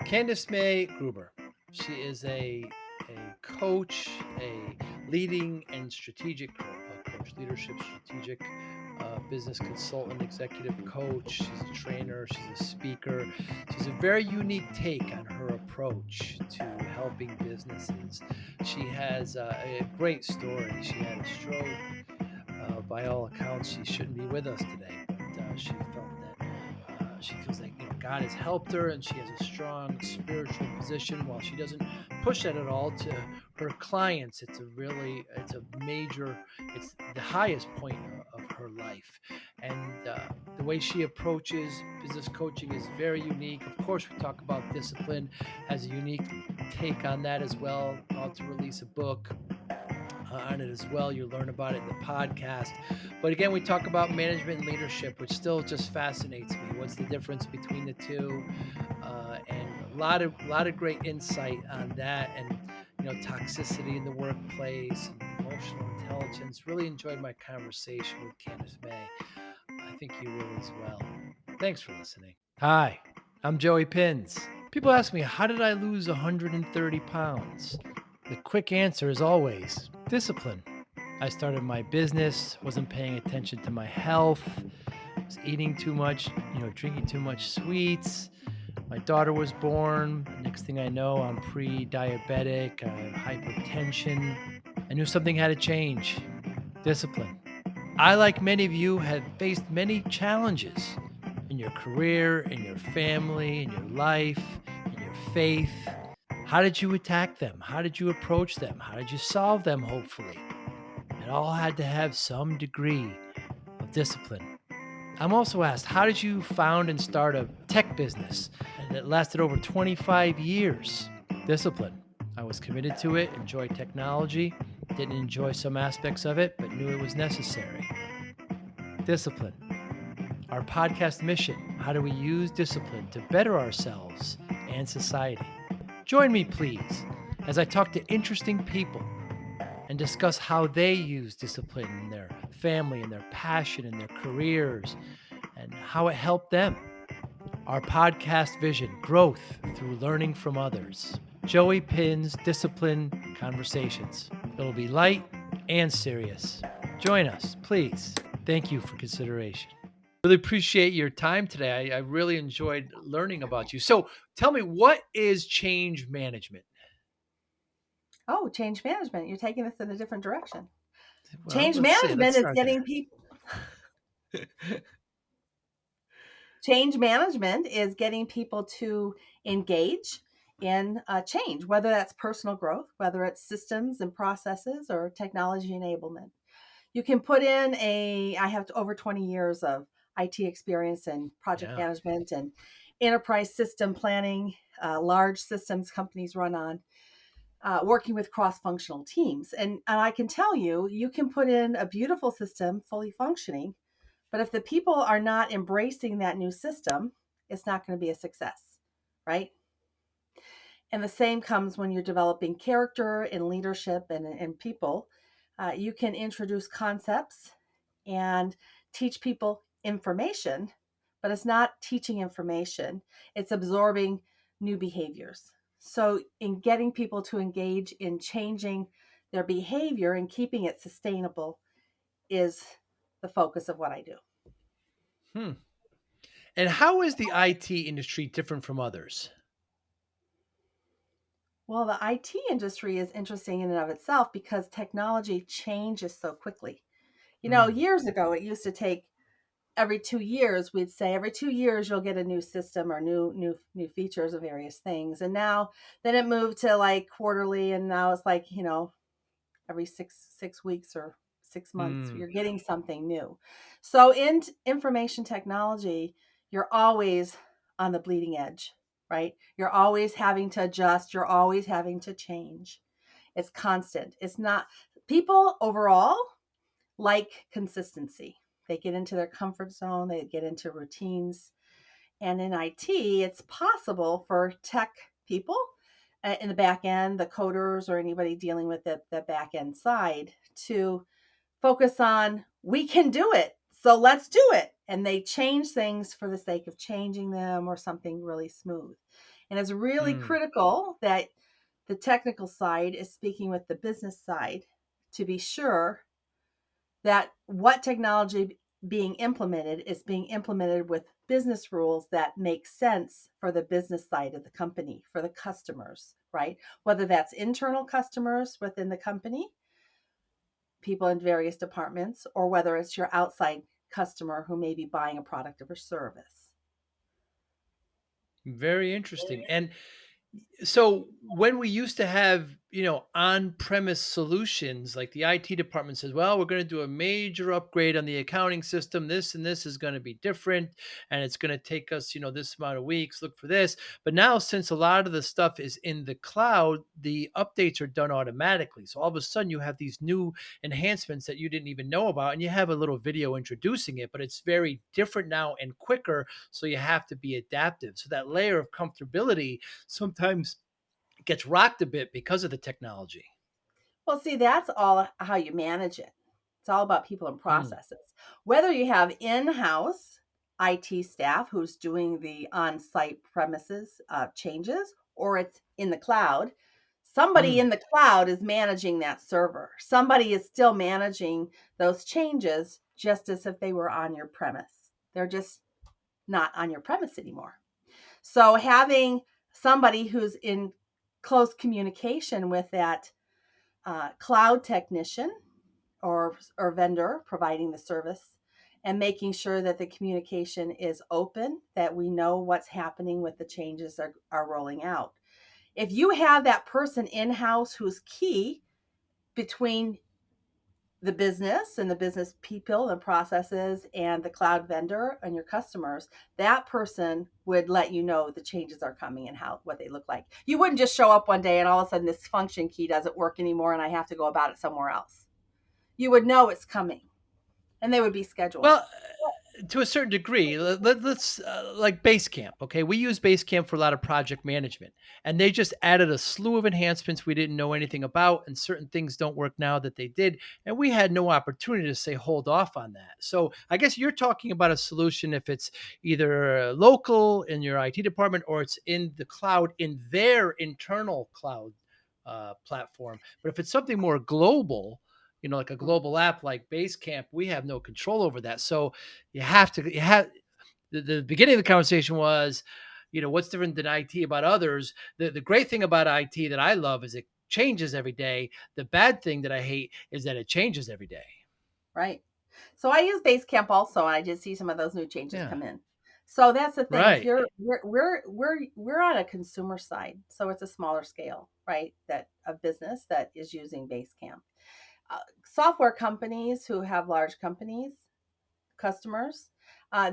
Candice May Gruber. She is a coach, a leading and strategic coach, leadership strategic business consultant, executive coach. She's a trainer, she's a speaker. She's a very unique take on her approach to helping businesses. She has a great story. She had a stroke. By all accounts, she shouldn't be with us today, but she felt that she feels like God has helped her, and she has a strong spiritual position. While she doesn't push that at all to her clients, it's a major, it's the highest point of her life, and the way she approaches business coaching is very unique. Of course, we talk about discipline, has a unique take on that as well. About to release a book on it as well. You learn about it in the podcast. But again, we talk about management and leadership, which still just fascinates me. What's the difference between the two? And a lot of great insight on that, and toxicity in the workplace and emotional intelligence. Really enjoyed my conversation with Candice May. I think you will as well. Thanks for listening. Hi, I'm Joey Pins. People ask me, how did I lose 130 pounds? The quick answer is always discipline. I started my business, wasn't paying attention to my health, was eating too much, drinking too much sweets. My daughter was born. Next thing I know, I'm pre diabetic, I have hypertension. I knew something had to change. Discipline. I, like many of you, have faced many challenges in your career, in your family, in your life, in your faith. How did you attack them? How did you approach them? How did you solve them, hopefully? It all had to have some degree of discipline. I'm also asked, how did you found and start a tech business that lasted over 25 years? Discipline. I was committed to it, enjoyed technology, didn't enjoy some aspects of it, but knew it was necessary. Discipline. Our podcast mission: how do we use discipline to better ourselves and society? Join me, please, as I talk to interesting people and discuss how they use discipline in their family, in their passion, in their careers, and how it helped them. Our podcast vision: growth through learning from others. Joey Pins Discipline Conversations. It'll be light and serious. Join us, please. Thank you for consideration. Really appreciate your time today. I really enjoyed learning about you. So tell me, what is change management? Oh, change management. You're taking us in a different direction. Well, Change let's see. management Let's is start getting there. people change management is getting people to engage in change, whether that's personal growth, whether it's systems and processes or technology enablement. You can put in I have over 20 years of IT experience and project Yeah. management and enterprise system planning, large systems companies run on, working with cross-functional teams. And I can tell you, you can put in a beautiful system fully functioning, but if the people are not embracing that new system, it's not going to be a success, right? And the same comes when you're developing character and leadership and people. You can introduce concepts and teach people information, but it's not teaching information, it's absorbing new behaviors. So, in getting people to engage in changing their behavior and keeping it sustainable is the focus of what I do. Hmm. And how is the IT industry different from others? Well, the IT industry is interesting in and of itself because technology changes so quickly. Mm. Years ago, it used to take every 2 years, we'd say every 2 years you'll get a new system or new features of various things. And now then it moved to like quarterly, and now it's like, every six weeks or 6 months Mm. you're getting something new. So in information technology, you're always on the bleeding edge, right? You're always having to adjust, you're always having to change. It's constant. It's not People overall like consistency. They get into their comfort zone, they get into routines. And in IT, it's possible for tech people in the back end, the coders, or anybody dealing with the back end side to focus on, we can do it. So let's do it. And they change things for the sake of changing them or something really smooth. And it's really Mm. critical that the technical side is speaking with the business side to be sure that what technology being implemented is being implemented with business rules that make sense for the business side of the company, for the customers, right? Whether that's internal customers within the company, people in various departments, or whether it's your outside customer who may be buying a product or service. Very interesting. And so when we used to have, on-premise solutions, like the IT department says, well, we're going to do a major upgrade on the accounting system. This and this is going to be different, and it's going to take us, this amount of weeks. Look for this. But now, since a lot of the stuff is in the cloud, the updates are done automatically. So all of a sudden, you have these new enhancements that you didn't even know about, and you have a little video introducing it, but it's very different now and quicker. So you have to be adaptive. So that layer of comfortability sometimes gets rocked a bit because of the technology. Well, see, that's all how you manage it. It's all about people and Mm, processes. Whether you have in house IT staff who's doing the on site premises changes or it's in the cloud, somebody mm. in the cloud is managing that server. Somebody is still managing those changes just as if they were on your premise. They're just not on your premise anymore. So having somebody who's in close communication with that cloud technician or vendor providing the service and making sure that the communication is open, that we know what's happening with the changes that are rolling out. If you have that person in house who's key between the business and the business people and processes and the cloud vendor and your customers, that person would let you know the changes are coming and how what they look like. You wouldn't just show up one day and all of a sudden this function key doesn't work anymore and I have to go about it somewhere else. You would know it's coming and they would be scheduled. Well, to a certain degree, let's like Basecamp. Okay, we use Basecamp for a lot of project management, and they just added a slew of enhancements we didn't know anything about, and certain things don't work now that they did, and we had no opportunity to say hold off on that. So I guess you're talking about a solution if it's either local in your IT department or it's in the cloud in their internal cloud platform. But if it's something more global, like a global app like Basecamp, we have no control over that. So you have the beginning of the conversation was, what's different than IT about others? The great thing about IT that I love is it changes every day. The bad thing that I hate is that it changes every day. Right. So I use Basecamp also, and I did see some of those new changes Yeah. come in. So that's the thing. If Right. you're we're on a consumer side, so it's a smaller scale, right? That a business that is using Basecamp. Software companies who have large companies, customers,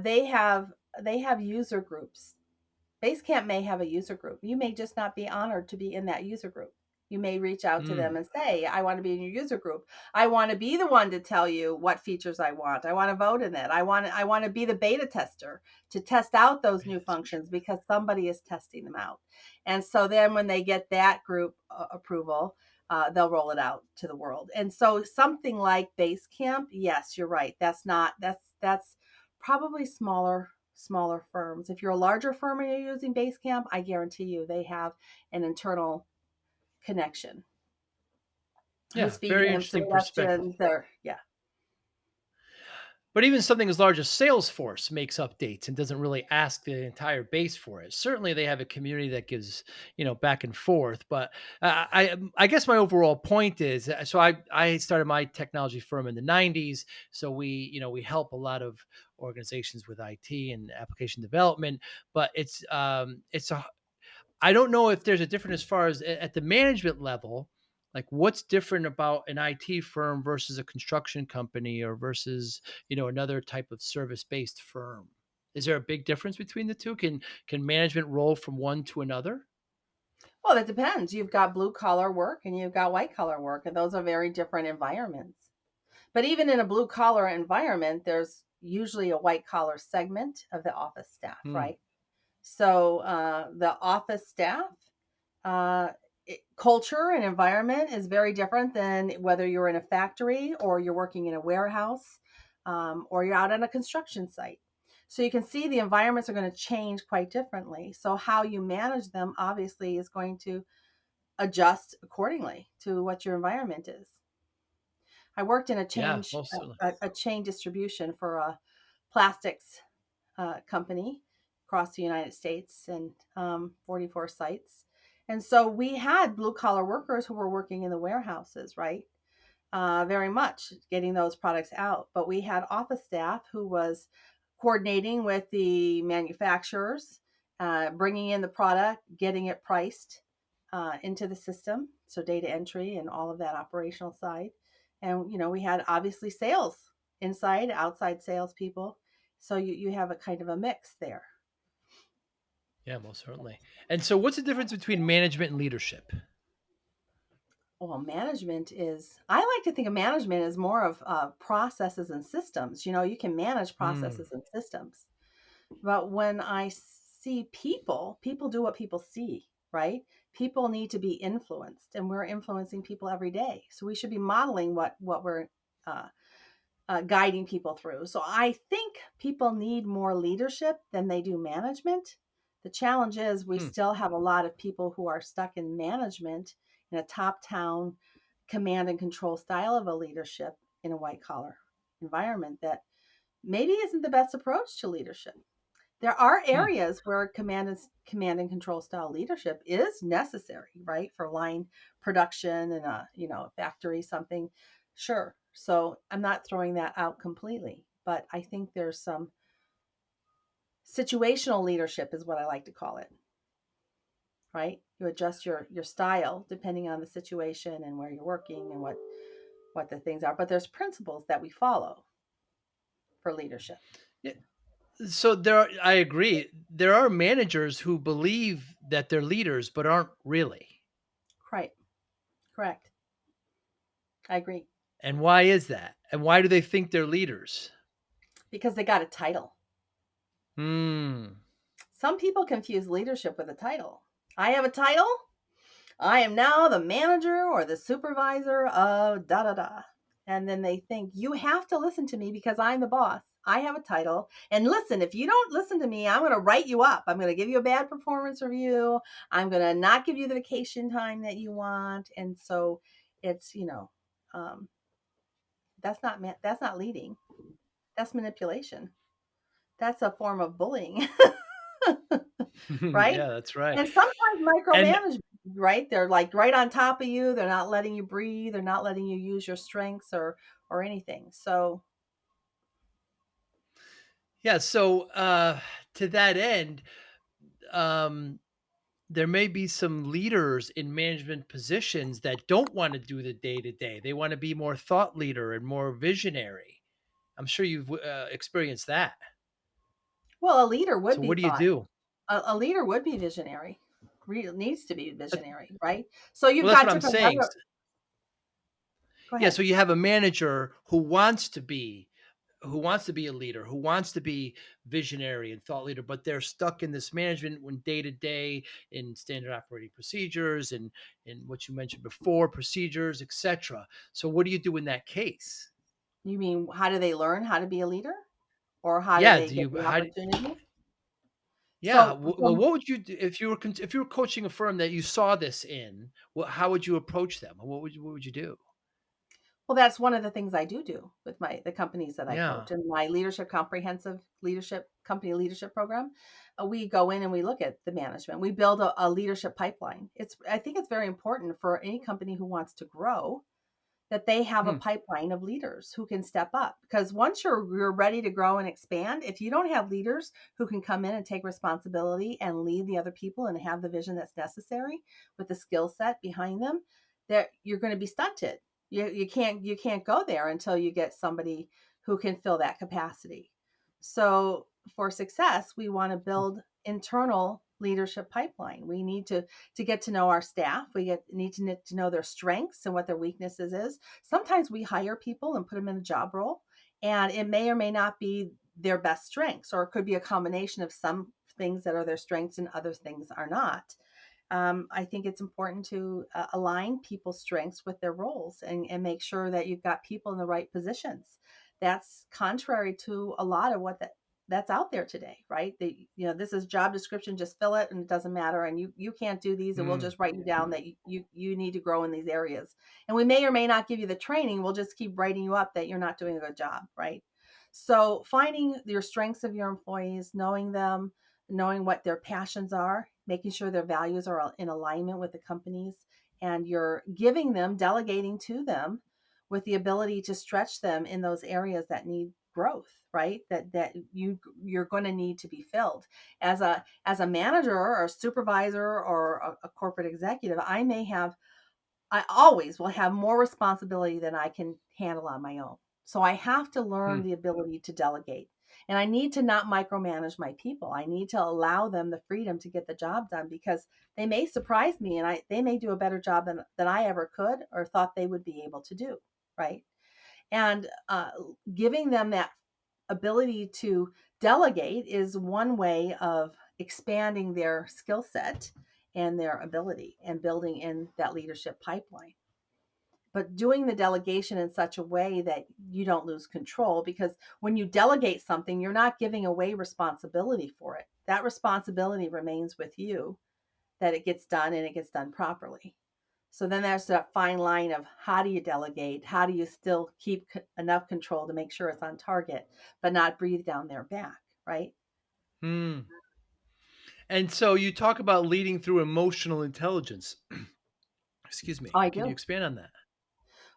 they have user groups. Basecamp may have a user group. You may just not be honored to be in that user group. You may reach out to them Mm. and say, I want to be in your user group. I want to be the one to tell you what features I want. I want to vote in it. I want to be the beta tester to test out those new functions because somebody is testing them out. And so then when they get that group approval, they'll roll it out to the world. And so something like Basecamp, yes, you're right. That's probably smaller firms. If you're a larger firm and you're using Basecamp, I guarantee you they have an internal connection Yeah. who's feeding Very them interesting perspective. suggestions. Or yeah, But even something as large as Salesforce makes updates and doesn't really ask the entire base for it. Certainly, they have a community that gives back and forth. But I guess my overall point is, so I started my technology firm in the '90s. So we help a lot of organizations with IT and application development. But it's a I don't know if there's a difference as far as at the management level, like what's different about an IT firm versus a construction company or versus, another type of service-based firm. Is there a big difference between the two? Can management roll from one to another? well, it depends. You've got blue collar work and you've got white collar work, and those are very different environments. But even in a blue collar environment, there's usually a white collar segment of the office staff, Hmm. right? So the office staff uh, culture and environment is very different than whether you're in a factory or you're working in a warehouse or you're out on a construction site. So you can see the environments are going to change quite differently. So how you manage them obviously is going to adjust accordingly to what your environment is. I worked in Yeah, most certainly. a chain distribution for a plastics company across the United States and 44 sites. And so we had blue collar workers who were working in the warehouses, right? Very much getting those products out. But we had office staff who was coordinating with the manufacturers, bringing in the product, getting it priced into the system. So data entry and all of that operational side. And, we had obviously sales inside, outside salespeople. So you have a kind of a mix there. Yeah, most certainly. And so, what's the difference between management and leadership? Well, management is, I like to think of management as more of processes and systems. You can manage Hmm. processes and systems. But when I see people, people do what people see, right? People need to be influenced, and we're influencing people every day. So we should be modeling what we're uh, guiding people through. So I think people need more leadership than they do management. The challenge is we Hmm. still have a lot of people who are stuck in management in a top down command and control style of a leadership in a white collar environment that maybe isn't the best approach to leadership. There are Hmm. areas where command and control style leadership is necessary, right? For line production and a factory something, sure. So I'm not throwing that out completely, but I think there's some situational leadership is what I like to call it, right? You adjust your style depending on the situation and where you're working and what the things are. But there's principles that we follow for leadership. Yeah. So I agree. There are managers who believe that they're leaders, but aren't really. Right. Correct. I agree. And why is that? And why do they think they're leaders? Because they got a title. Hmm. Some people confuse leadership with a title. I have a title. I am now the manager or the supervisor of da da da. And then they think, you have to listen to me because I'm the boss. I have a title. And listen, if you don't listen to me, I'm going to write you up. I'm going to give you a bad performance review. I'm going to not give you the vacation time that you want. And so it's, um, that's not leading. That's manipulation. That's a form of bullying. Right? Yeah, that's right. And sometimes And micromanagement, right? They're like right on top of you. They're not letting you breathe. They're not letting you use your strengths or anything. So, yeah, so to that end, um, there may be some leaders in management positions that don't want to do the day to day. They want to be more thought leader and more visionary. I'm sure you've experienced that. well, a leader would So be what do you thought. do? A leader would be visionary. Needs to be visionary, right? So you've Well, that's got what I'm different saying. level. Go Yeah, ahead. so you have a manager who wants to be a leader, who wants to be visionary and thought leader, but they're stuck in this management when day to day in standard operating procedures and in what you mentioned before, procedures, etc. So what do you do in that case? You mean how do they learn how to be a leader, or how do Yeah, they do get you the how do, opportunity? yeah, So, well, what would you do if you were coaching a firm that you saw this in? How would you approach them? What would you do? well, that's one of the things I do with the companies that I Yeah. coach in my leadership comprehensive leadership company leadership program. We go in and we look at the management. We build a leadership pipeline. I think it's very important for any company who wants to grow that they have a Hmm. pipeline of leaders who can step up, because once you're ready to grow and expand, if you don't have leaders who can come in and take responsibility and lead the other people and have the vision that's necessary with the skill set behind them, that you're going to be stunted. You can't go there until you get somebody who can fill that capacity. So for success, we want to build internal leadership pipeline. We need to get to know our staff. Need to know their strengths and what their weaknesses is. Sometimes we hire people and put them in a job role, and it may or may not be their best strengths, or it could be a combination of some things that are their strengths and other things are not. I think it's important to align people's strengths with their roles, and make sure that you've got people in the right positions. That's contrary to a lot of that's out there today, right? This is job description, just fill it and it doesn't matter. And you can't do these, and we'll Mm, just write you down that you need to grow in these areas. And we may or may not give you the training. We'll just keep writing you up that you're not doing a good job, right? So finding your strengths of your employees, knowing them, knowing what their passions are, making sure their values are in alignment with the company's, and you're giving them, delegating to them with the ability to stretch them in those areas that need growth, right? You're going to need to be filled. As a manager or a supervisor or a corporate executive, I always will have more responsibility than I can handle on my own. So I have to learn mm, the ability to delegate. And I need to not micromanage my people. I need to allow them the freedom to get the job done, because they may surprise me, and they may do a better job than I ever could or thought they would be able to do. Right. And giving them that ability to delegate is one way of expanding their skill set and their ability and building in that leadership pipeline. But doing the delegation in such a way that you don't lose control, because when you delegate something, you're not giving away responsibility for it. That responsibility remains with you, that it gets done and it gets done properly. So then there's that fine line of how do you delegate? How do you still keep enough control to make sure it's on target, but not breathe down their back, right? mm. And so you talk about leading through emotional intelligence. Excuse Oh, me. I Can you do. expand on that?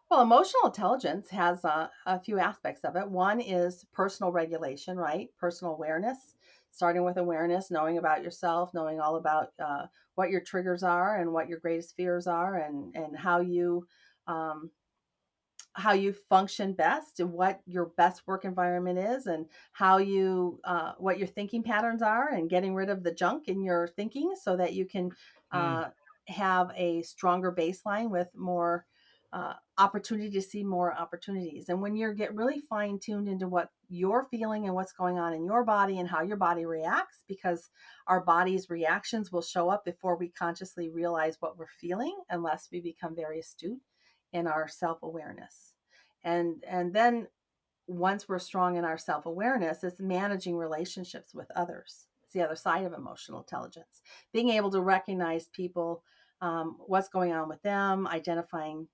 Well, emotional intelligence has a few aspects of it. One is personal regulation, right? Personal awareness, starting with awareness, knowing about yourself, knowing all about what your triggers are and what your greatest fears are, and um, how you function best and what your best work environment is, and how you what your thinking patterns are, and getting rid of the junk in your thinking so that you can Mm. uh, have a stronger baseline with more opportunity to see more opportunities. And when you get really fine tuned into what you're feeling and what's going on in your body and how your body reacts, because our body's reactions will show up before we consciously realize what we're feeling, unless we become very astute in our self-awareness. And then once we're strong in our self-awareness, it's managing relationships with others. It's the other side of emotional intelligence, being able to recognize people, what's going on with them, identifying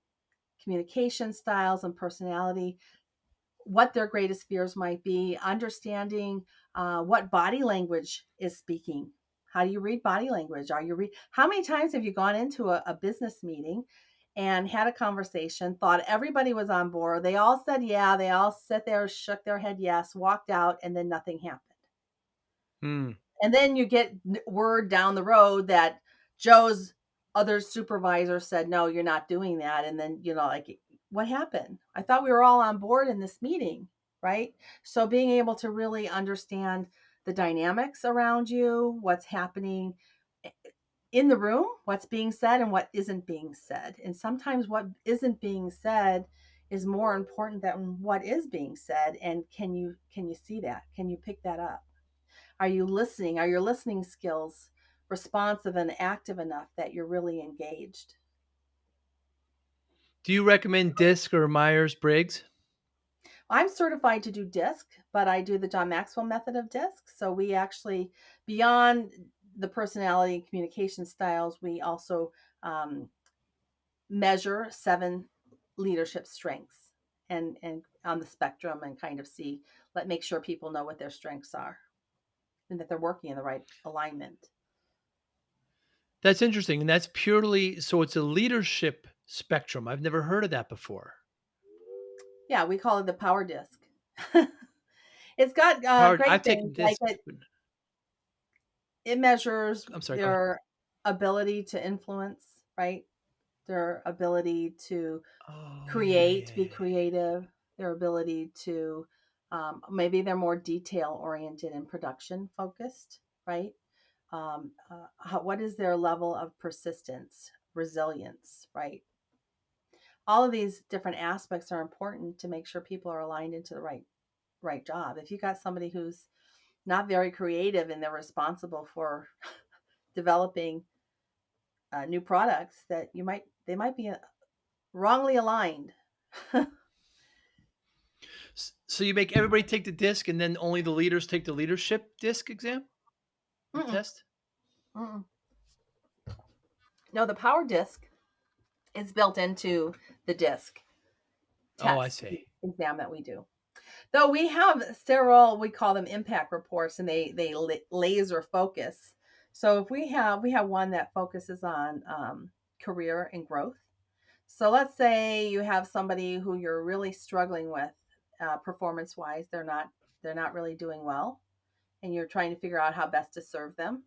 communication styles and personality, what their greatest fears might be, understanding what body language is speaking. How do you read body language? How many times have you gone into a business meeting and had a conversation, thought everybody was on board, they all said yeah, they all sat there, shook their head yes, walked out, and then nothing happened? Mm. And then you get word down the road that Joe's other supervisor said, no, you're not doing that. And then, like, what happened? I thought we were all on board in this meeting, right? So being able to really understand the dynamics around you, what's happening in the room, what's being said and what isn't being said. And sometimes what isn't being said is more important than what is being said. And can you see that? Can you pick that up? Are you listening? Are your listening skills responsive and active enough that you're really engaged? Do you recommend DISC or Myers Briggs? I'm certified to do DISC, but I do the John Maxwell method of DISC. So we actually, beyond the personality and communication styles, we also um, measure 7 leadership strengths and on the spectrum, and kind of make sure people know what their strengths are and that they're working in the right alignment. That's interesting. And that's purely so it's a leadership spectrum. I've never heard of that before. Yeah, we call it the power disc. It's got Powered great I've things taken like DISC. it measures I'm sorry, go ahead. their ability to influence, right? Their ability to Oh, yeah, create, yeah, be yeah. creative, their ability to maybe they're more detail oriented and production focused, right? What is their level of persistence, resilience, right? All of these different aspects are important to make sure people are aligned into the right job. If you got somebody who's not very creative and they're responsible for developing new products, that they might be wrongly aligned. So you make everybody take the disc, and then only the leaders take the leadership disc exam or Mm-mm, test? mm-mm. No, the power disc is built into the disc Oh, I test see. exam that we do. Though we have several, we call them impact reports, and they laser focus. So if we have one that focuses on career and growth. So let's say you have somebody who you're really struggling with performance wise. They're not really doing well, and you're trying to figure out how best to serve them.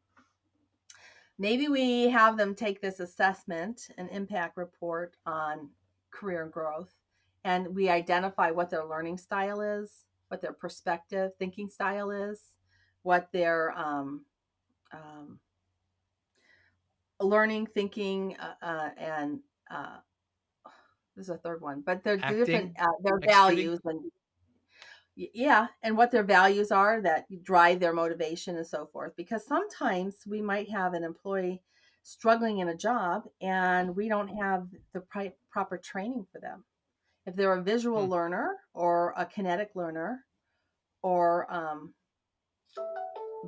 Maybe we have them take this assessment, an impact report on career and growth, and we identify what their learning style is, what their perspective, thinking style is, what their um, learning, thinking, and uh, there's a third one, but they're different, Acting, their executing. values and yeah, and what their values are that drive their motivation and so forth. Because sometimes we might have an employee struggling in a job and we don't have the proper training for them. If they're a visual Hmm. learner or a kinetic learner or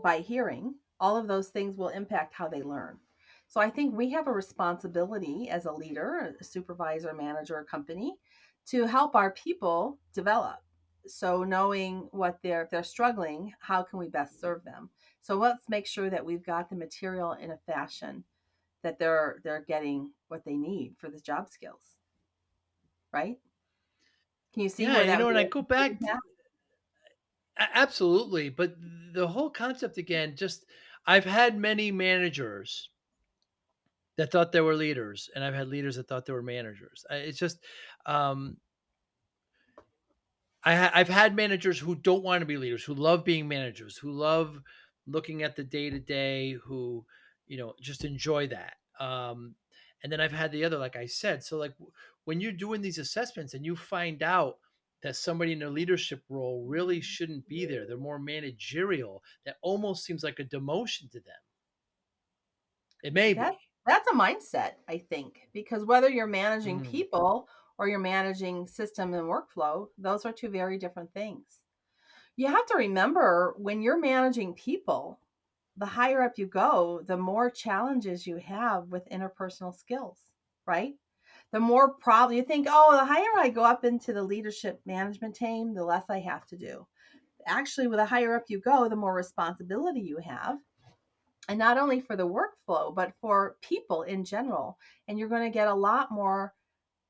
by hearing, all of those things will impact how they learn. So I think we have a responsibility as a leader, a supervisor, manager, company to help our people develop. So knowing what if they're struggling, how can we best serve them? So let's make sure that we've got the material in a fashion that they're getting what they need for the job skills, right? Can you see Yeah, where you that know, would and be I a go big back impact? absolutely, but the whole concept again, just I've had many managers that thought they were leaders, and I've had leaders that thought they were managers. It's just, um, I've had managers who don't want to be leaders, who love being managers, who love looking at the day to day, who just enjoy that. And then I've had the other, like I said. So like when you're doing these assessments and you find out that somebody in a leadership role really shouldn't be there, they're more managerial. That almost seems like a demotion to them. It may That be. that's a mindset, I think, because whether you're managing Mm, people or you're managing system and workflow, those are two very different things. You have to remember when you're managing people, the higher up you go, the more challenges you have with interpersonal skills, right? The more problem you think, oh, the higher I go up into the leadership management team, the less I have to do. Actually, with the higher up you go, the more responsibility you have, and not only for the workflow but for people in general, and you're going to get a lot more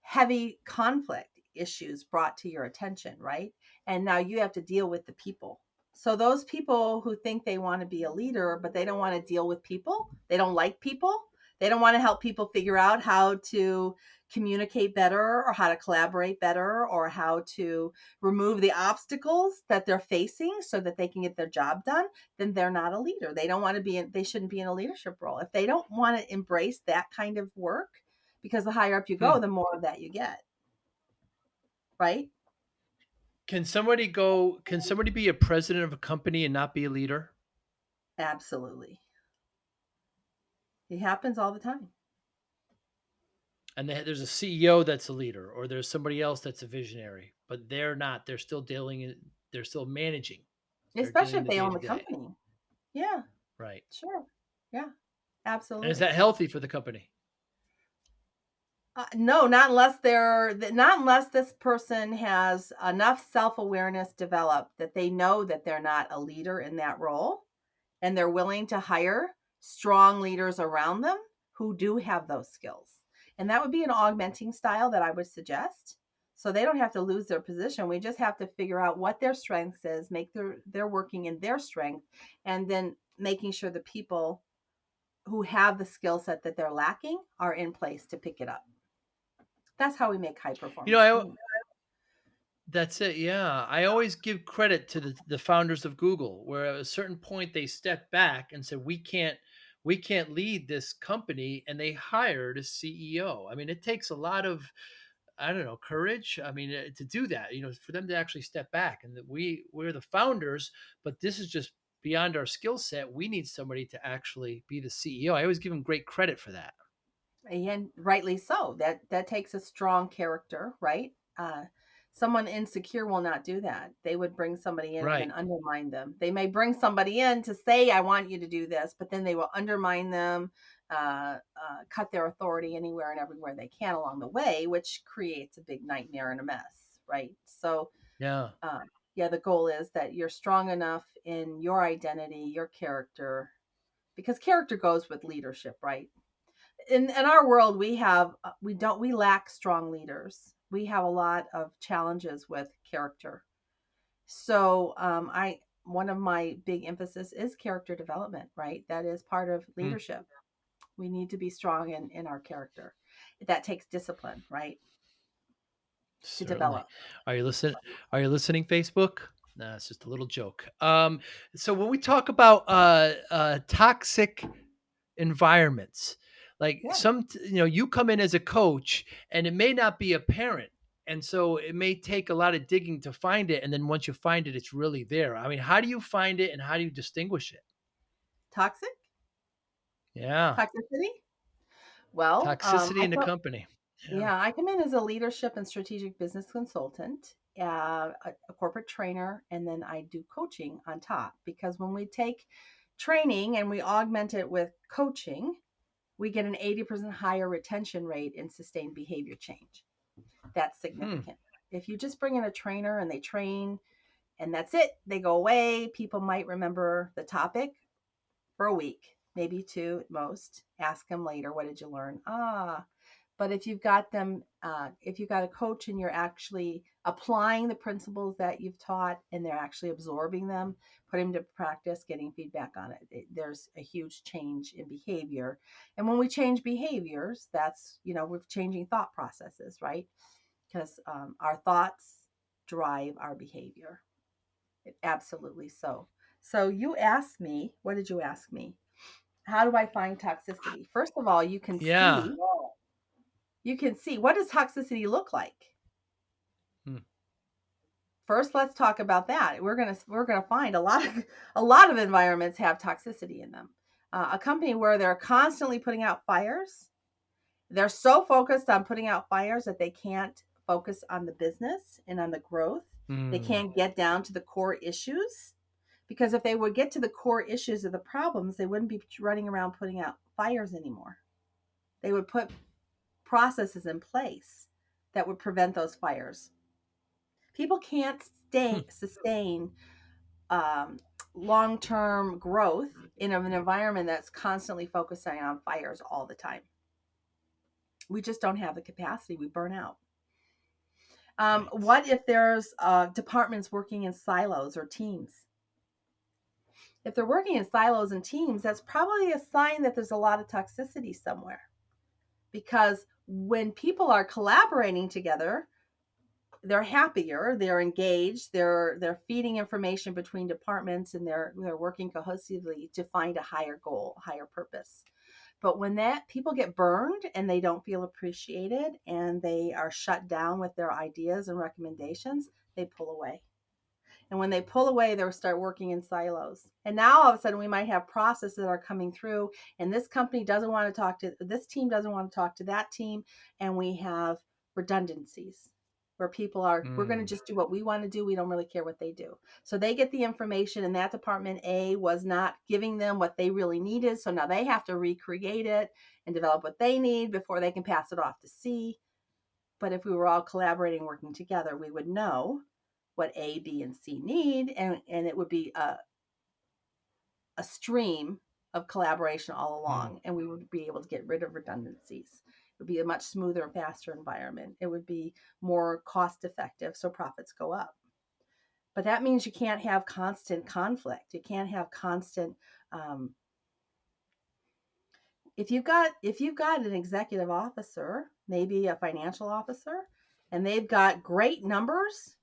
heavy conflict issues brought to your attention, right? And now you have to deal with the people. So those people who think they want to be a leader but they don't want to deal with people, they don't like people, they don't want to help people figure out how to communicate better or how to collaborate better or how to remove the obstacles that they're facing so that they can get their job done, then they're not a leader. They don't want to be in, they shouldn't be in a leadership role. If they don't want to embrace that kind of work, because the higher up you hmm. go, the more of that you get, right? Can somebody be a president of a company and not be a leader? Absolutely. It happens all the time. And there's a CEO that's a leader, or there's somebody else that's a visionary, but they're not. They're still dealing in, they're still managing. They're Especially dealing in if the they day own to the day. company. Yeah, Right. sure. Yeah, And is absolutely. that healthy for the company? No, not unless this person has enough self-awareness developed that they know that they're not a leader in that role and they're willing to hire strong leaders around them who do have those skills. And that would be an augmenting style that I would suggest. So they don't have to lose their position. We just have to figure out what their strengths is, make they're working in their strength, and then making sure the people who have the skill set that they're lacking are in place to pick it up. That's how we make high You know, performance teams. that's it. Yeah. I always give credit to the founders of Google, where at a certain point they stepped back and said, we can't lead this company. And they hired a CEO. I mean, it takes a lot of, I don't know, courage. I mean, to do that, for them to actually step back and that we're the founders, but this is just beyond our skill set. We need somebody to actually be the CEO. I always give them great credit for that. And rightly so. That takes a strong character, right? Someone insecure will not do that. They would bring somebody in and then Right. undermine them. They may bring somebody in to say, I want you to do this, but then they will undermine them, cut their authority anywhere and everywhere they can along the way, which creates a big nightmare and a mess, right? So, Yeah. uh, yeah, the goal is that you're strong enough in your identity, your character, because character goes with leadership, right? In our world we lack strong leaders. We have a lot of challenges with character. So I one of my big emphasis is character development, right? That is part of Mm, leadership. We need to be strong in our character. That takes discipline, right? To certainly. develop. Are you listening? Are you listening, Facebook? Nah, it's just a little joke. So when we talk about toxic environments, like Yeah. you come in as a coach and it may not be apparent. And so it may take a lot of digging to find it. And then once you find it, it's really there. I mean, how do you find it and how do you distinguish it? Toxic? Yeah. Toxicity? Well, Toxicity in the company. Yeah. yeah, I come in as a leadership and strategic business consultant, a corporate trainer, and then I do coaching on top. Because when we take training and we augment it with coaching, we get an 80% higher retention rate in sustained behavior change. That's Hmm. significant. If you just bring in a trainer and they train and that's it, they go away, people might remember the topic for a week, maybe two at most. Ask them later, what did you learn? But if you've got them, if you've got a coach and you're actually applying the principles that you've taught and they're actually absorbing them, putting them to practice, getting feedback on there's a huge change in behavior. And when we change behaviors, that's, we're changing thought processes, right? Because our thoughts drive our behavior. Absolutely so. So you asked me, what did you ask me? How do I find toxicity? First of all, Yeah. you can see what does toxicity look like? Hmm. First, let's talk about that. We're gonna find a lot of environments have toxicity in them. A company where they're constantly putting out fires, they're so focused on putting out fires that they can't focus on the business and on the growth. They Hmm. can't get down to the core issues, because if they would get to the core issues of the problems, they wouldn't be running around putting out fires anymore. They would put processes in place that would prevent those fires. People can't Hmm. sustain um, long-term growth in an environment that's constantly focusing on fires all the time. We just don't have the capacity. We burn out. Right. What if there's departments working in silos or teams? If they're working in silos and teams, that's probably a sign that there's a lot of toxicity somewhere. Because when people are collaborating together, they're happier, they're engaged, they're feeding information between departments, and they're working cohesively to find a higher goal, higher purpose. But when that people get burned and they don't feel appreciated and they are shut down with their ideas and recommendations, they pull away. And when they pull away, they'll start working in silos. And now all of a sudden we might have processes that are coming through, and this company doesn't want to talk to this team, doesn't want to talk to that team, and we have redundancies where people are, we're going to Hmm. just do what we want to do. We don't really care what they do. So they get the information, and that department A was not giving them what they really needed. So now they have to recreate it and develop what they need before they can pass it off to C. But if we were all collaborating, working together, we would know what A, B, and C need, and it would be a stream of collaboration all Hmm. along, and we would be able to get rid of redundancies. It would be a much smoother and faster environment. It would be more cost effective, so profits go up. But that means you can't have constant conflict. You can't have constant. Um, if you've got an executive officer, maybe a financial officer, and they've got great numbers,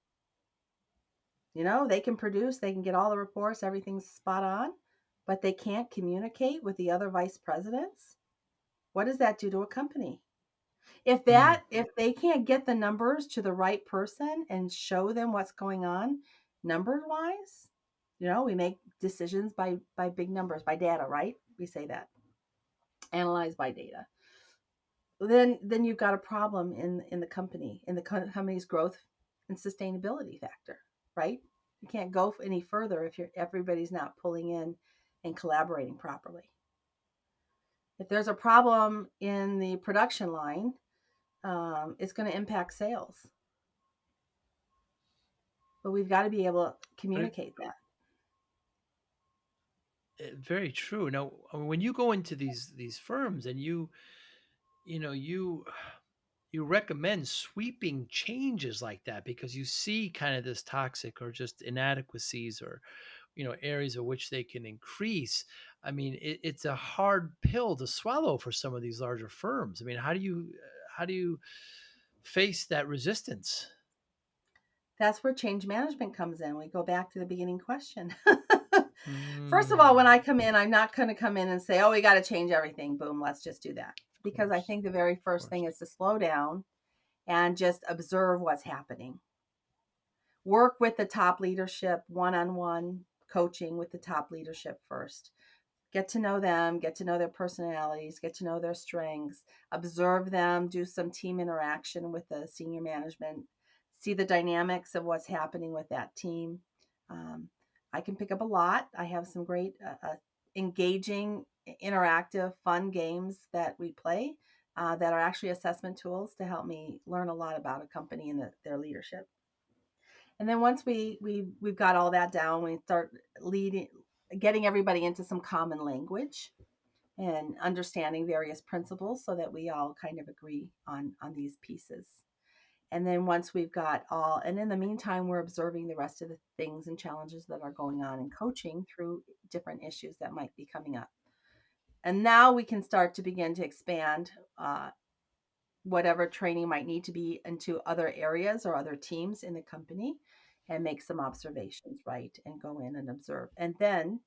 they can produce, they can get all the reports, everything's spot on, but they can't communicate with the other vice presidents. What does that do to a company? Hmm. If they can't get the numbers to the right person and show them what's going on number wise, we make decisions by big numbers, by data, right? We say that. Analyzed by data. Then you've got a problem in the company, in the company's growth and sustainability factor, right? You can't go any further if everybody's not pulling in and collaborating properly. If there's a problem in the production line, it's going to impact sales. But we've got to be able to communicate that. Very true. Now, when you go into these firms and you know you recommend sweeping changes like that because you see kind of this toxic or just inadequacies or areas of which they can increase. I mean, it's a hard pill to swallow for some of these larger firms. I mean, how do you face that resistance? That's where change management comes in. We go back to the beginning question. First of all, when Mm, I come in, I'm not going to come in and say, oh, we got to change everything. Boom, let's just do that. of Because I course, think the very of first thing course. is to slow down and just observe what's happening. Work with the top leadership, one on one coaching with the top leadership first. Get to know them, get to know their personalities, get to know their strengths, observe them, do some team interaction with the senior management, see the dynamics of what's happening with that team. Um, I can pick up a lot. I have some great, engaging, interactive, fun games that we play that are actually assessment tools to help me learn a lot about a company and their leadership. And then once we've got all that down, we start leading, getting everybody into some common language and understanding various principles so that we all kind of agree on these pieces. And then once we've got all, and in the meantime, we're observing the rest of the things and challenges that are going on in coaching through different issues that might be coming up. And now we can start to begin to expand whatever training might need to be into other areas or other teams in the company and make some observations, right? And go in and observe. And then,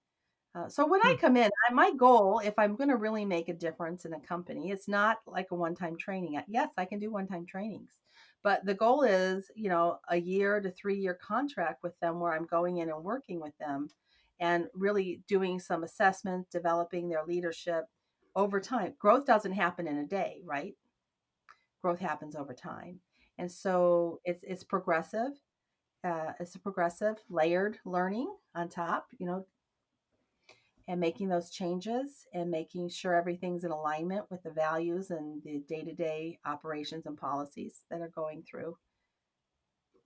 so when I Hmm. come in, my goal, if I'm going to really make a difference in a company, it's not like a one time training. Yes, I can do one time trainings, but the goal is, a year to 3 year contract with them where I'm going in and working with them and really doing some assessment, developing their leadership over time. Growth doesn't happen in a day, right? Growth happens over time. And so it's progressive. It's a progressive layered learning on top, and making those changes and making sure everything's in alignment with the values and the day-to-day operations and policies that are going through.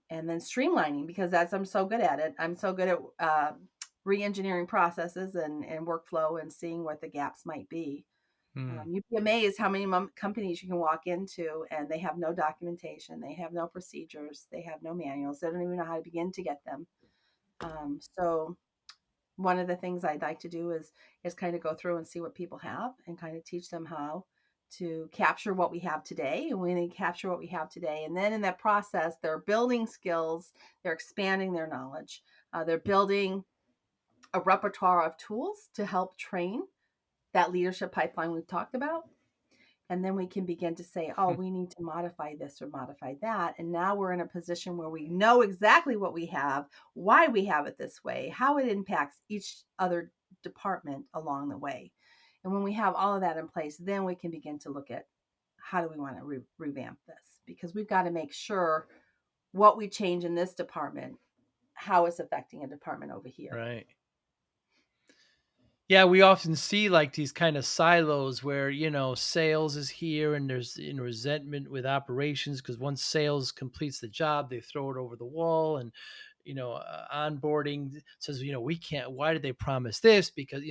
And then streamlining, because that's, I'm so good at it. I'm so good at re-engineering processes and workflow and seeing what the gaps might be. Hmm. You'd be amazed how many companies you can walk into and they have no documentation, they have no procedures, they have no manuals, they don't even know how to begin to get them. So one of the things I'd like to do is kind of go through and see what people have and kind of teach them how to capture what we have today. And when they capture what we have today, and then in that process, they're building skills, they're expanding their knowledge, they're building a repertoire of tools to help train that leadership pipeline we've talked about. And then we can begin to say, oh, Hmm. we need to modify this or modify that. And now we're in a position where we know exactly what we have, why we have it this way, how it impacts each other department along the way. And when we have all of that in place, then we can begin to look at how do we want to revamp this, because we've got to make sure what we change in this department, how it's affecting a department over here. Right. Yeah, we often see like these kind of silos where, sales is here and there's resentment with operations because once sales completes the job, they throw it over the wall and onboarding says, we can't, why did they promise this? Because,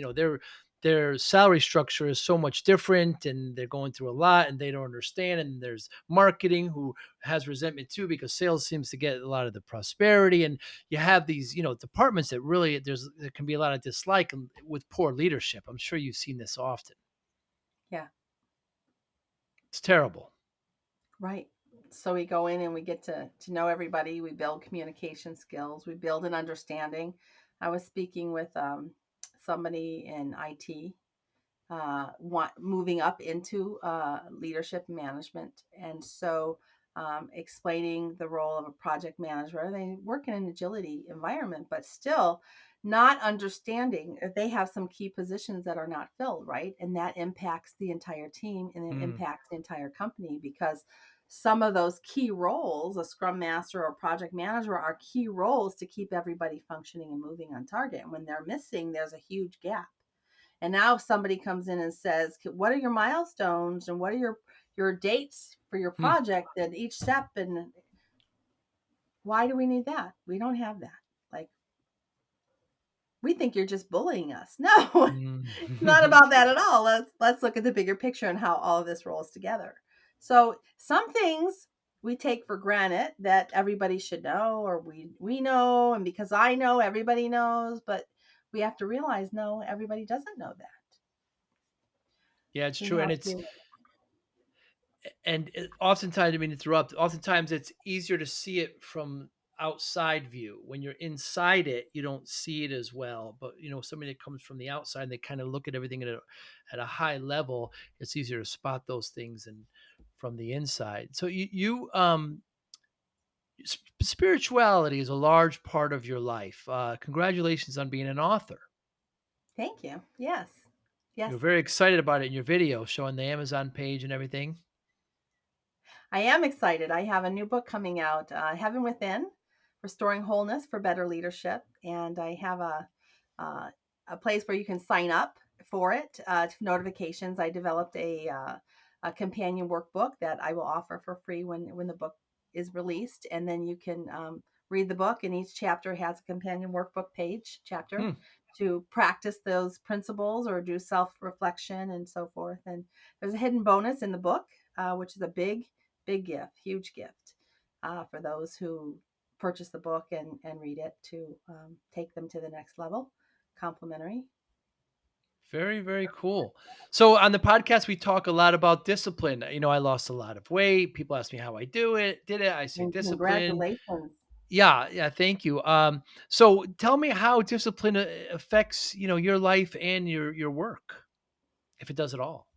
their salary structure is so much different and they're going through a lot and they don't understand. And there's marketing who has resentment too because sales seems to get a lot of the prosperity. And you have these departments that really there can be a lot of dislike with poor leadership. I'm sure you've seen this often. Yeah, It's terrible. right. So we go in and we get to know everybody. We build communication skills. We build an understanding. I was speaking with somebody in IT, moving up into leadership management, and so explaining the role of a project manager. They work in an agility environment, but still not understanding if they have some key positions that are not filled, right? And that impacts the entire team and it Mm, impacts the entire company because some of those key roles, a scrum master or project manager, are key roles to keep everybody functioning and moving on target. And when they're missing, there's a huge gap. And now if somebody comes in and says, what are your milestones and what are your dates for your Hmm. project and each step, and why do we need that? We don't have that. Like, we think you're just bullying us. No, it's not Mm. about that at all. Let's look at the bigger picture and how all of this rolls together. So some things we take for granted that everybody should know, or we know, and because I know, everybody knows, but we have to realize, no, everybody doesn't know that. Yeah, it's We true, and have it's to. oftentimes, I mean, interrupt. Oftentimes, it's easier to see it from outside view. When you're inside it, you don't see it as well. But somebody that comes from the outside, and they kind of look at everything at a high level. It's easier to spot those things and from the inside. So spirituality is a large part of your life. Congratulations on being an author. Thank you. Yes. Yes. You're very excited about it in your video, showing the Amazon page and everything. I am excited. I have a new book coming out, Heaven Within, Restoring Wholeness for Better Leadership. And I have a place where you can sign up for it, notifications. I developed a companion workbook that I will offer for free when the book is released. And then you can read the book, and each chapter has a companion workbook page chapter Hmm. to practice those principles or do self reflection and so forth. And there's a hidden bonus in the book, which is a big gift, huge gift for those who purchase the book and read it to take them to the next level. Complimentary. Very, very cool. So on the podcast, we talk a lot about discipline. I lost a lot of weight. People ask me how I did it. I say And discipline. congratulations. Yeah, yeah. Thank you. So tell me how discipline affects your life and your work, if it does at all.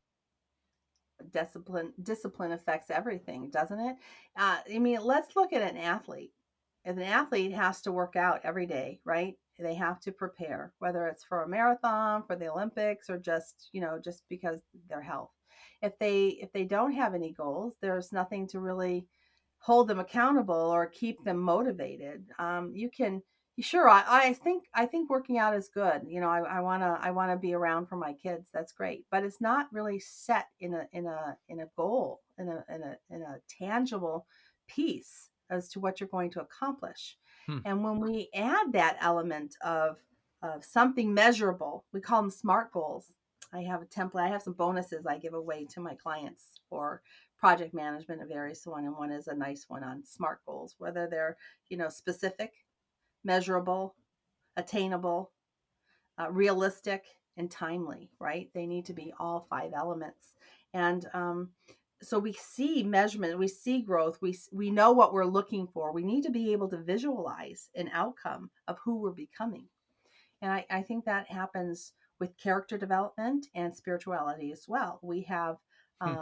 Discipline affects everything, doesn't it? I mean, let's look at an athlete. If an athlete has to work out every day, right? They have to prepare, whether it's for a marathon, for the Olympics, or just because their health. If they don't have any goals, there's nothing to really hold them accountable or keep them motivated. You can Sure, I think working out is good. I wanna be around for my kids. That's great, but it's not really set in a goal, in a tangible piece as to what you're going to accomplish. Hmm. And when we add that element of something measurable, we call them SMART goals. I have a template. I have some bonuses I give away to my clients for project management, a various one, and one is a nice one on SMART goals, whether they're specific, measurable, attainable, realistic, and timely, right? They need to be all five elements. And so we see measurement, we see growth, we know what we're looking for. We need to be able to visualize an outcome of who we're becoming. And I think that happens with character development and spirituality as well. We have Hmm.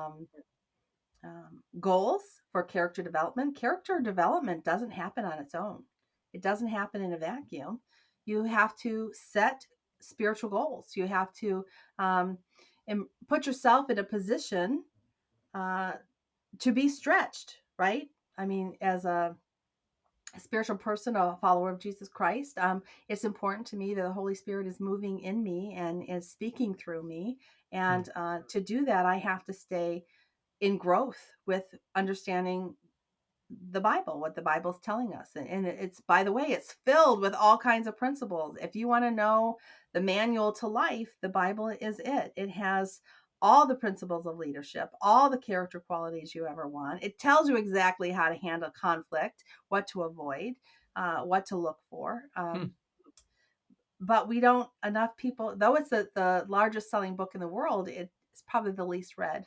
um, goals for character development. Character development doesn't happen on its own, it doesn't happen in a vacuum. You have to set spiritual goals. You have to put yourself in a position uh, to be stretched, right? I mean, as a spiritual person, a follower of Jesus Christ, it's important to me that the Holy Spirit is moving in me and is speaking through me. Hmm. And to do that, I have to stay in growth with understanding the Bible, what the Bible's telling us. And it's, by the way, it's filled with all kinds of principles. If you want to know the manual to life, the Bible is it. It has all the principles of leadership, all the character qualities you ever want. It tells you exactly how to handle conflict, what to avoid, what to look for. Hmm. But we don't enough people, though it's the largest selling book in the world, it's probably the least read.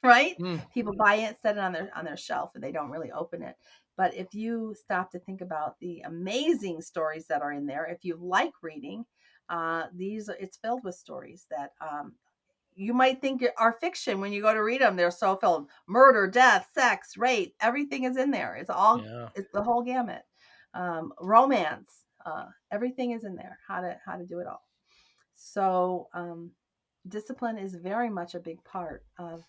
Right? Hmm. People buy it, set it on their shelf, and they don't really open it. But if you stop to think about the amazing stories that are in there, if you like reading, it's filled with stories that you might think are fiction. When you go to read them, they're so filled: murder, death, sex, rape, everything is in there. Yeah. It's the whole gamut. Romance, everything is in there. How to do it all. So discipline is very much a big part of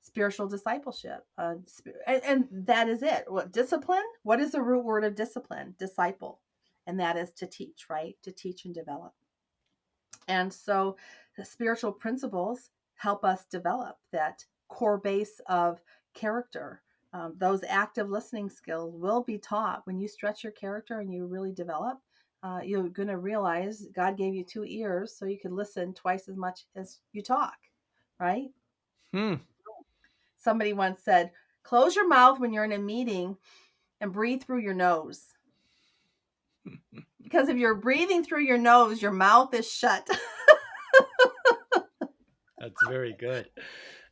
spiritual discipleship. And that is it. What discipline? What is the root word of discipline? Disciple. And that is to teach, right? To teach and develop. And so the spiritual principles help us develop that core base of character. Those active listening skills will be taught when you stretch your character and you really develop. You're going to realize God gave you 2 ears so you can listen twice as much as you talk, right? Hmm. Somebody once said, close your mouth when you're in a meeting and breathe through your nose. Because if you're breathing through your nose, your mouth is shut. That's very good.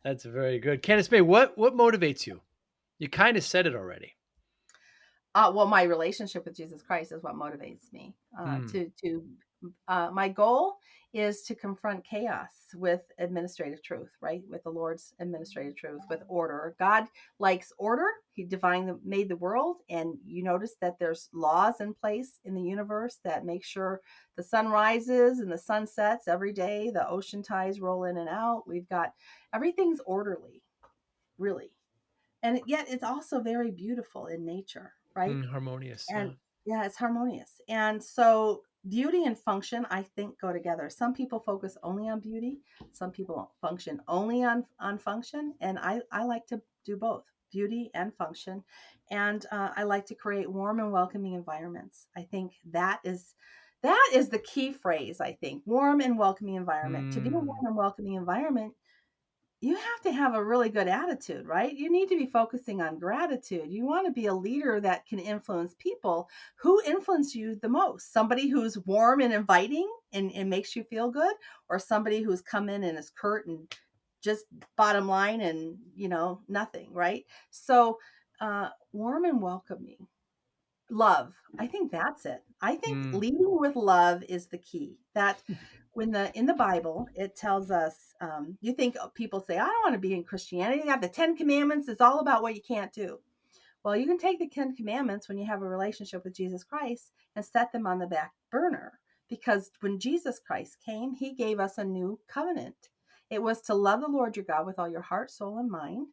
That's very good. Candace May, what motivates you? You kind of said it already. Well, my relationship with Jesus Christ is what motivates me. Hmm. My goal is to confront chaos with administrative truth, right? With the Lord's administrative truth, with order. God likes order. He made the world, and you notice that there's laws in place in the universe that make sure the sun rises and the sun sets every day. The ocean tides roll in and out. We've got everything's orderly, really, and yet it's also very beautiful in nature, right? Harmonious. And Yeah. yeah, it's harmonious. And so beauty and function, I think, go together. Some people focus only on beauty, some people function only on function, and I like to do both, beauty and function. And I like to create warm and welcoming environments. I think that is the key phrase. I think warm and welcoming environment. To be a Hmm. warm and welcoming environment, you have to have a really good attitude, right? You need to be focusing on gratitude. You want to be a leader that can influence people. Who influence you the most? Somebody who's warm and inviting and makes you feel good, or somebody who's come in and is curt and just bottom line and, nothing, right? So, warm and welcoming. Love. I think that's it. I think Hmm. leading with love is the key. That when the in the Bible it tells us, you think people say, "I don't want to be in Christianity. They have the Ten Commandments. It's all about what you can't do." Well, you can take the Ten Commandments when you have a relationship with Jesus Christ and set them on the back burner, because when Jesus Christ came, He gave us a new covenant. It was to love the Lord your God with all your heart, soul, and mind,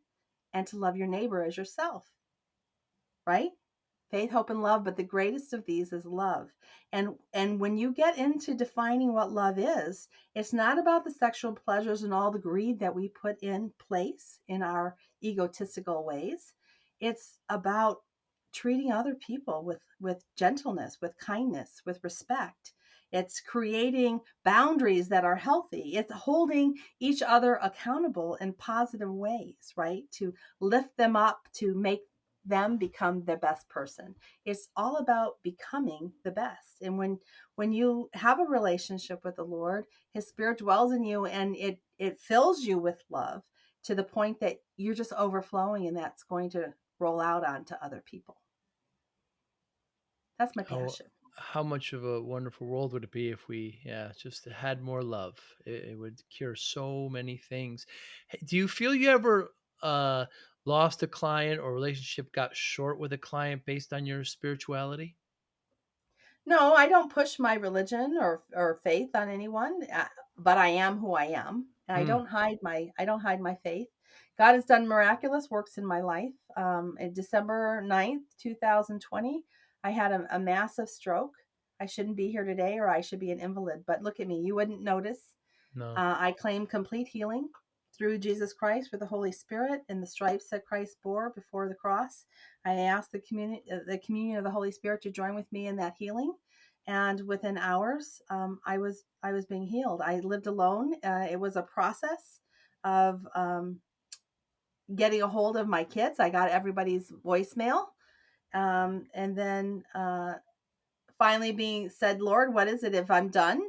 and to love your neighbor as yourself. Right? Faith, hope, and love, but the greatest of these is love. And when you get into defining what love is, it's not about the sexual pleasures and all the greed that we put in place in our egotistical ways. It's about treating other people with gentleness, with kindness, with respect. It's creating boundaries that are healthy. It's holding each other accountable in positive ways, right? To lift them up, to make them become their best person. It's all about becoming the best. And when you have a relationship with the Lord, His Spirit dwells in you, and it fills you with love to the point that you're just overflowing, and that's going to roll out onto other people. That's my How passion. how much of a wonderful world would it be if we, yeah, just had more love? It would cure so many things. Hey, do you feel you ever uh, lost a client or relationship got short with a client based on your spirituality? No, I don't push my religion or faith on anyone, but I am who I am, and Hmm. I don't hide my faith. God has done miraculous works in my life. In December 9th, 2020, I had a massive stroke. I shouldn't be here today, or I should be an invalid. But look at me, you wouldn't notice. No. I claim complete healing through Jesus Christ with the Holy Spirit and the stripes that Christ bore before the cross. I ask the communion of the Holy Spirit to join with me in that healing, and within hours, I was being healed. I lived alone. It was a process of getting a hold of my kids. I got everybody's voicemail, and then finally being said, Lord, what is it? If I'm done,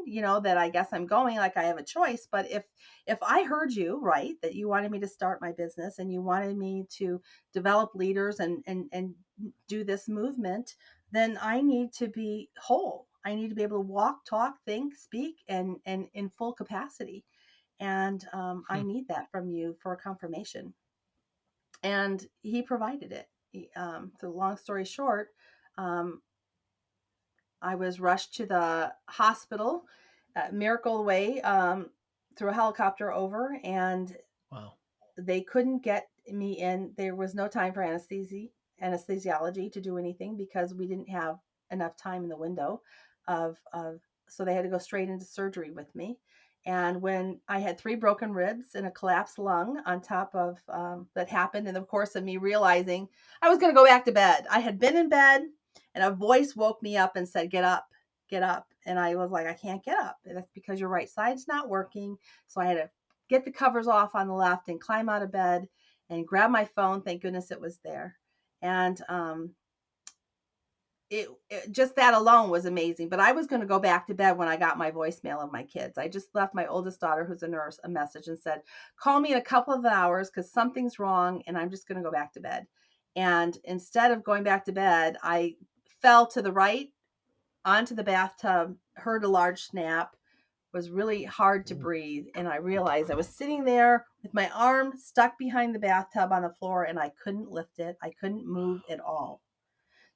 that I guess I'm going, like I have a choice. But if I heard you right, that you wanted me to start my business and you wanted me to develop leaders and do this movement, then I need to be whole. I need to be able to walk, talk, think, speak, and in full capacity. And I Hmm. need that from you for a confirmation. And he provided it. So long story short, um, I was rushed to the hospital, Miracle Way, through a helicopter over, and Wow. they couldn't get me in. There was no time for anesthesiology to do anything because we didn't have enough time in the window of so they had to go straight into surgery with me. And when I had 3 broken ribs and a collapsed lung on top of that happened in the course of me realizing I was going to go back to bed. I had been in bed and a voice woke me up and said, "Get up, get up." And I was like, "I can't get up." And that's because your right side's not working. So I had to get the covers off on the left and climb out of bed and grab my phone. Thank goodness it was there. And it just that alone was amazing. But I was going to go back to bed when I got my voicemail of my kids. I just left my oldest daughter, who's a nurse, a message and said, "Call me in a couple of hours because something's wrong and I'm just going to go back to bed." And instead of going back to bed, I fell to the right onto the bathtub, heard a large snap, was really hard to Ooh. breathe. And I realized I was sitting there with my arm stuck behind the bathtub on the floor and I couldn't lift it. I couldn't move at all.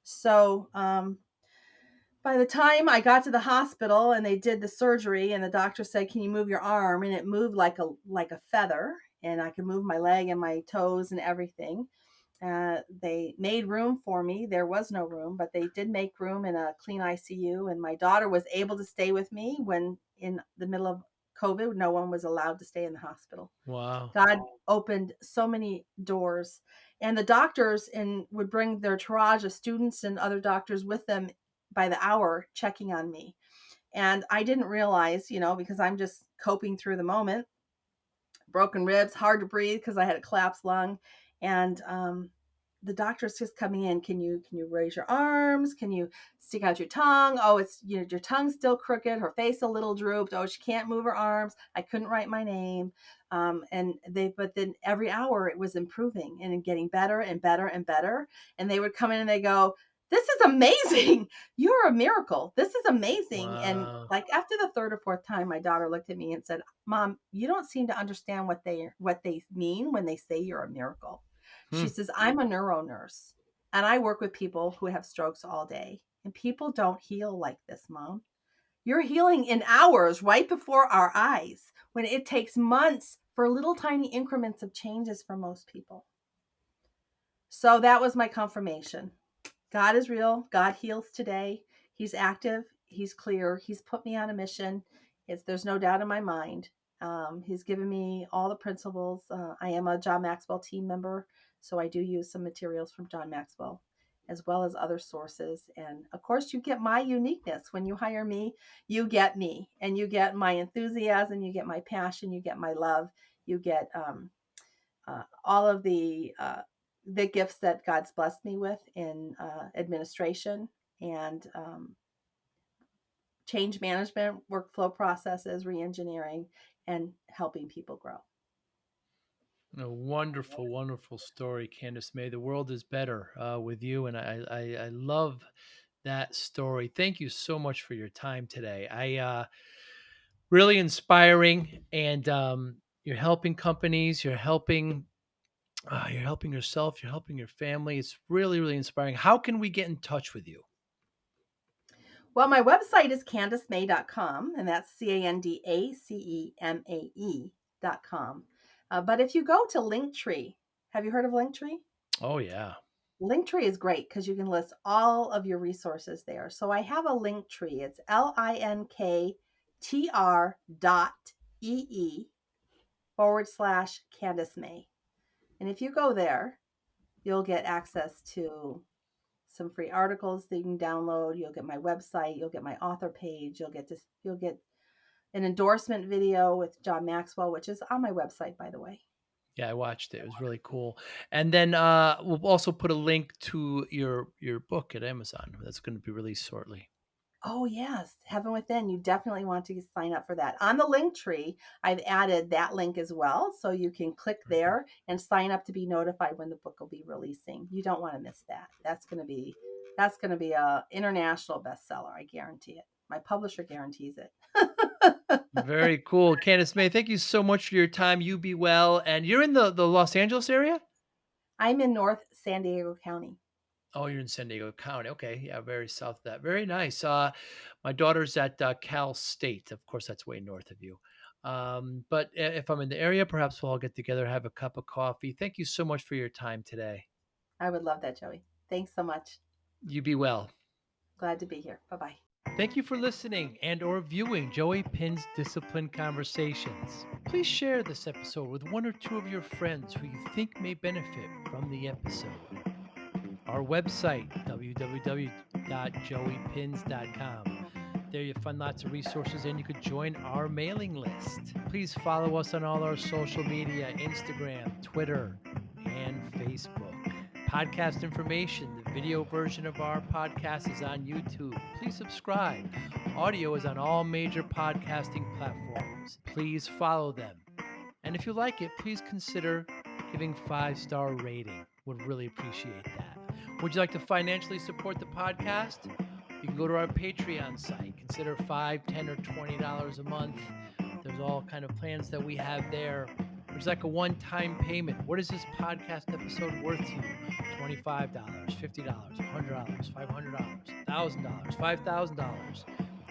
So, by the time I got to the hospital and they did the surgery and the doctor said, "Can you move your arm?" And it moved like a feather and I could move my leg and my toes and everything. They made room for me. There was no room, but they did make room in a clean ICU. And my daughter was able to stay with me when in the middle of COVID, no one was allowed to stay in the hospital. Wow. God opened so many doors. And the doctors would bring their entourage of students and other doctors with them by the hour checking on me. And I didn't realize, because I'm just coping through the moment, broken ribs, hard to breathe because I had a collapsed lung. And the doctor's just coming in. Can you raise your arms? Can you stick out your tongue? Oh, it's your tongue's still crooked. Her face a little drooped. Oh, she can't move her arms. I couldn't write my name. But then every hour it was improving and getting better and better and better. And they would come in and they go, "This is amazing. You're a miracle. This is amazing." And Wow. like after the third or fourth time, my daughter looked at me and said, "Mom, you don't seem to understand what they mean when they say you're a miracle." She Hmm. says, "I'm a neuro nurse and I work with people who have strokes all day. And people don't heal like this, Mom. You're healing in hours right before our eyes when it takes months for little tiny increments of changes for most people." So that was my confirmation. God is real. God heals today. He's active. He's clear. He's put me on a mission. There's no doubt in my mind. He's given me all the principles. I am a John Maxwell team member, so I do use some materials from John Maxwell as well as other sources. And of course, you get my uniqueness. When you hire me, you get me and you get my enthusiasm, you get my passion, you get my love, you get all of the gifts that God's blessed me with in administration and change management, workflow processes, reengineering, and helping people grow. A wonderful, wonderful story, Candace May. The world is better with you, and I love that story. Thank you so much for your time today. I really inspiring, and you're helping companies, you're helping yourself, you're helping your family. It's really, really inspiring. How can we get in touch with you? Well, my website is CandaceMay.com, and that's CandaceMae.com. But if you go to Linktree, have you heard of Linktree? Oh yeah. Linktree is great because you can list all of your resources there. So I have a Linktree. It's linktr.ee/Candace May. And if you go there, you'll get access to some free articles that you can download. You'll get my website. You'll get my author page. You'll get an endorsement video with John Maxwell, which is on my website, by the way. Yeah, I watched it. It was really cool. And then we'll also put a link to your book at Amazon. That's going to be released shortly. Oh yes, Heaven Within. You definitely want to sign up for that. On the link tree, I've added that link as well, so you can click Mhm. there and sign up to be notified when the book will be releasing. You don't want to miss that. That's going to be a international bestseller. I guarantee it. My publisher guarantees it. Very cool. Candace May, thank you so much for your time. You be well. And you're in the Los Angeles area? I'm in North San Diego County. Oh, you're in San Diego County. Okay. Yeah, very south of that. Very nice. My daughter's at Cal State. Of course, that's way north of you. But if I'm in the area, perhaps we'll all get together, have a cup of coffee. Thank you so much for your time today. I would love that, Joey. Thanks so much. You be well. Glad to be here. Bye bye. Thank you for listening and or viewing Joey Pinn's Discipline Conversations. Please share this episode with one or two of your friends who you think may benefit from the episode. Our website, www.joeypins.com. There you'll find lots of resources and you could join our mailing list. Please follow us on all our social media, Instagram, Twitter, and Facebook. Podcast information, the video version of our podcast is on YouTube. Please subscribe. Audio is on all major podcasting platforms. Please follow them. And if you like it, please consider giving 5-star rating. Would really appreciate that. Would you like to financially support the podcast? You can go to our Patreon site. Consider $5, $10, or $20 a month. There's all kind of plans that we have there. There's like a one-time payment. What is this podcast episode worth to you? $25, $50, $100, $500, $1,000, $5,000.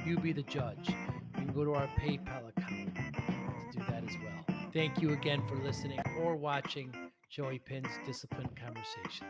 You be the judge. You can go to our PayPal account to do that as well. Thank you again for listening or watching Joey Pinn's Discipline Conversations.